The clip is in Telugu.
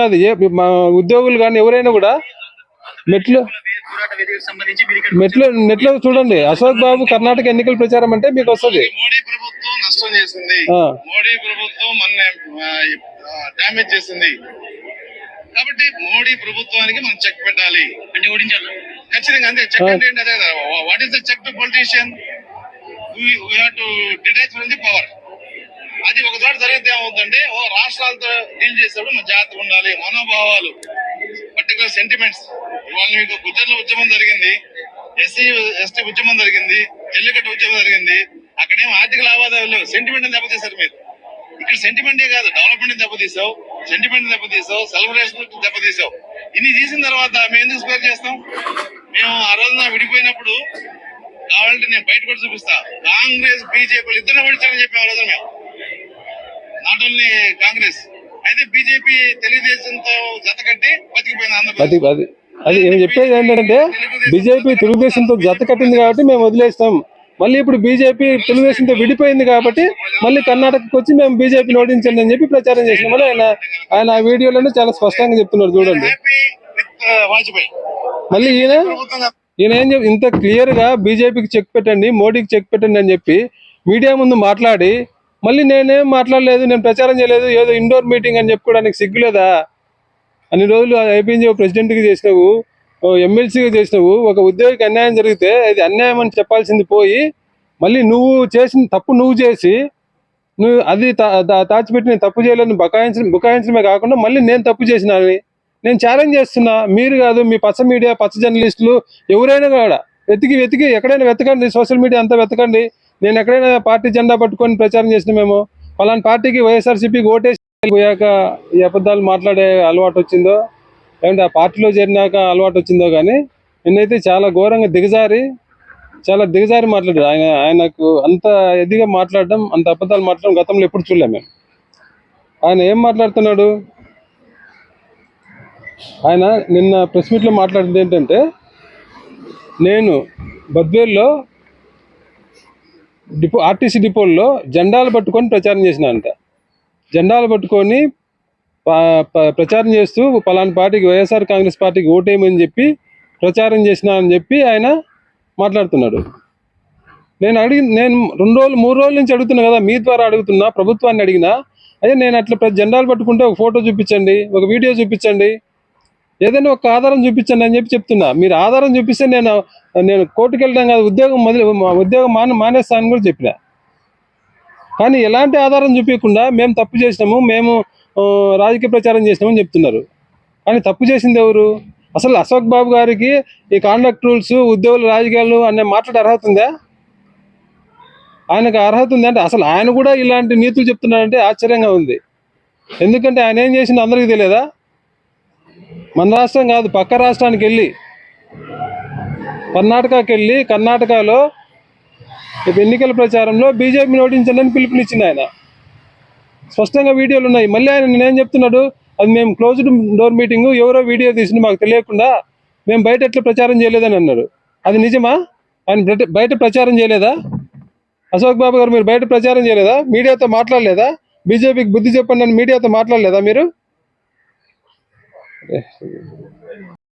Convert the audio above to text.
కాదు మా ఉద్యోగులు కానీ ఎవరైనా కూడా నెట్లో చూడండి, అశోక్ బాబు కర్ణాటక ఎన్నికల ప్రచారం అంటే మీకు వస్తుంది. మోడీ ప్రభుత్వం నష్టం చేసింది, మోడీ ప్రభుత్వం మన డ్యామేజ్ చేసింది కాబట్టి మోడీ ప్రభుత్వానికి మనం చెక్ పెట్టాలి అంటే ఓడించాలి ఖచ్చితంగా. అంతే చెక్ అంటే అదే కదా. What is the check to politician? We have to detach from the power. అది ఒక చోట జరిగితే ఏమవుతుందంటే రాష్ట్రాలతో డీల్ చేసేప్పుడు మన జాగ్రత్తగా ఉండాలి. మనోభావాలు, పర్టికులర్ సెంటిమెంట్స్. ఇవాళ మీకు గుజర్ల ఉద్యమం జరిగింది, ఎస్టీ ఉద్యమం జరిగింది, జల్లికట్టు ఉద్యమం జరిగింది. అక్కడేమో ఆర్థిక లావాదేవీలు లేవు, సెంటిమెంట్ దెబ్బతీశారు మీరు. ఇక్కడ సెంటిమెంటే కాదు, డెవలప్మెంట్ దెబ్బతీసావు, సెంటిమెంట్ దెబ్బతీసావు, సెలబ్రేషన్ దెబ్బతీసావు. ఇన్ని తీసిన తర్వాత మేము ఎందుకు స్పేర్ చేస్తాం? మేము ఆ రోజున విడిపోయినప్పుడు కావాలంటే నేను బయట కూడా చూపిస్తా, కాంగ్రెస్ బీజేపీలు ఇద్దరు ఓడించాలని చెప్పి ఆ రోజున మేము, నాట్ ఓన్లీ కాంగ్రెస్. అయితే బీజేపీ తెలుగుదేశంతో జత కట్టి బతికిపోయింది ఆంధ్రప్రదేశ్. అది నేను చెప్పేది ఏంటంటే బీజేపీ తెలుగుదేశంతో జత కట్టింది కాబట్టి మేము వదిలేస్తాం. మళ్ళీ ఇప్పుడు బీజేపీ తెలుగుదేశంతో విడిపోయింది కాబట్టి మళ్ళీ కర్ణాటకకు వచ్చి మేము బీజేపీని ఓడించండి అని చెప్పి ప్రచారం చేసినాం. మళ్ళీ ఆయన ఆ వీడియోలోనే చాలా స్పష్టంగా చెప్తున్నారు చూడండి. మళ్ళీ ఈయన ఏం చెప్పి ఇంత క్లియర్ గా బీజేపీకి చెక్ పెట్టండి, మోడీకి చెక్ పెట్టండి అని చెప్పి మీడియా ముందు మాట్లాడి మళ్ళీ నేనేం మాట్లాడలేదు, నేను ప్రచారం చేయలేదు, ఏదో ఇండోర్ మీటింగ్ అని చెప్పుకోవడానికి సిగ్గులేదా? అన్ని రోజులు ఐపీఎన్జీఓ ప్రెసిడెంట్గా చేసినావు, ఎమ్మెల్సీగా చేసినావు. ఒక ఉద్యోగికి అన్యాయం జరిగితే అది అన్యాయం అని చెప్పాల్సింది పోయి మళ్ళీ నువ్వు చేసిన తప్పు నువ్వు చేసి నువ్వు అది దాచిపెట్టి నేను తప్పు చేయలేని బుకాయించడమే కాకుండా మళ్ళీ నేను తప్పు చేసిన నేను ఛాలెంజ్ చేస్తున్నా. మీరు కాదు, మీ పచ్చ మీడియా, పచ్చ జర్నలిస్టులు ఎవరైనా కూడా వెతికి ఎక్కడైనా వెతకండి, సోషల్ మీడియా అంతా వెతకండి. నేను ఎక్కడైనా పార్టీ జెండా పట్టుకొని ప్రచారం చేసినామేమో, పలానా పార్టీకి వైఎస్ఆర్సీపీకి ఓటేసి పోయాక ఈ అబద్ధాలు మాట్లాడే అలవాటు వచ్చిందో, లేదంటే ఆ పార్టీలో చేరినాక అలవాటు వచ్చిందో కానీ నిన్నైతే చాలా ఘోరంగా చాలా దిగజారి మాట్లాడాడు ఆయనకు అంత ఎదిగా మాట్లాడడం, అంత అబద్ధాలు మాట్లాడడం గతంలో ఎప్పుడు చూడలేము మేము. ఆయన ఏం మాట్లాడుతున్నాడు? ఆయన నిన్న ప్రెస్ మీట్లో మాట్లాడింది ఏంటంటే, నేను బద్వేల్లో ఆర్టీసీ డిపోల్లో జెండాలు పట్టుకొని ప్రచారం చేసినానంట. జెండాలు పట్టుకొని ప్రచారం చేస్తూ పలానా పార్టీకి, వైఎస్ఆర్ కాంగ్రెస్ పార్టీకి ఓటేయమని చెప్పి ప్రచారం చేసినా అని చెప్పి ఆయన మాట్లాడుతున్నాడు. నేను 2-3 రోజుల నుంచి అడుగుతున్నా కదా, మీ ద్వారా అడుగుతున్నా, ప్రభుత్వాన్ని అడిగినా. అదే నేను అట్లా జెండాలు పట్టుకుంటే ఒక ఫోటో చూపించండి, ఒక వీడియో చూపించండి, ఏదైనా ఒక ఆధారం చూపించండి అని చెప్పి చెప్తున్నా. మీరు ఆధారం చూపిస్తే నేను కోర్టుకు వెళ్ళడం కాదు, ఉద్యోగం మానేస్తానని కూడా చెప్పిన. కానీ ఎలాంటి ఆధారం చూపించకుండా మేము తప్పు చేసినాము, మేము రాజకీయ ప్రచారం చేసినామని చెప్తున్నారు. కానీ తప్పు చేసింది ఎవరు? అసలు అశోక్ బాబు గారికి ఈ కాండక్ట్ రూల్స్, ఉద్యోగుల రాజకీయాలు అనే మాట్లాడే అర్హత ఉందా? ఆయనకు అర్హత ఉంది అంటే అసలు ఆయన కూడా ఇలాంటి నీతులు చెప్తున్నాడంటే ఆశ్చర్యంగా ఉంది. ఎందుకంటే ఆయన ఏం చేసింది అందరికీ తెలియదా? మన రాష్ట్రం కాదు, పక్క రాష్ట్రానికి వెళ్ళి, కర్ణాటకకి వెళ్ళి, కర్ణాటకలో ఎన్నికల ప్రచారంలో బీజేపీని ఓడించండి పిలుపునిచ్చింది ఆయన. స్పష్టంగా వీడియోలు ఉన్నాయి. మళ్ళీ ఆయన నేనేం చెప్తున్నాడు, అది మేము క్లోజ్డ్ డోర్ మీటింగ్, ఎవరో వీడియో తీసింది మాకు తెలియకుండా మేము బయట ఎట్లా ప్రచారం చేయలేదని అన్నాడు. అది నిజమా? ఆయన బయట ప్రచారం చేయలేదా? అశోక్ బాబు గారు మీరు బయట ప్రచారం చేయలేదా? మీడియాతో మాట్లాడలేదా? బీజేపీకి బుద్ధి చెప్పండి అని మీడియాతో మాట్లాడలేదా మీరు?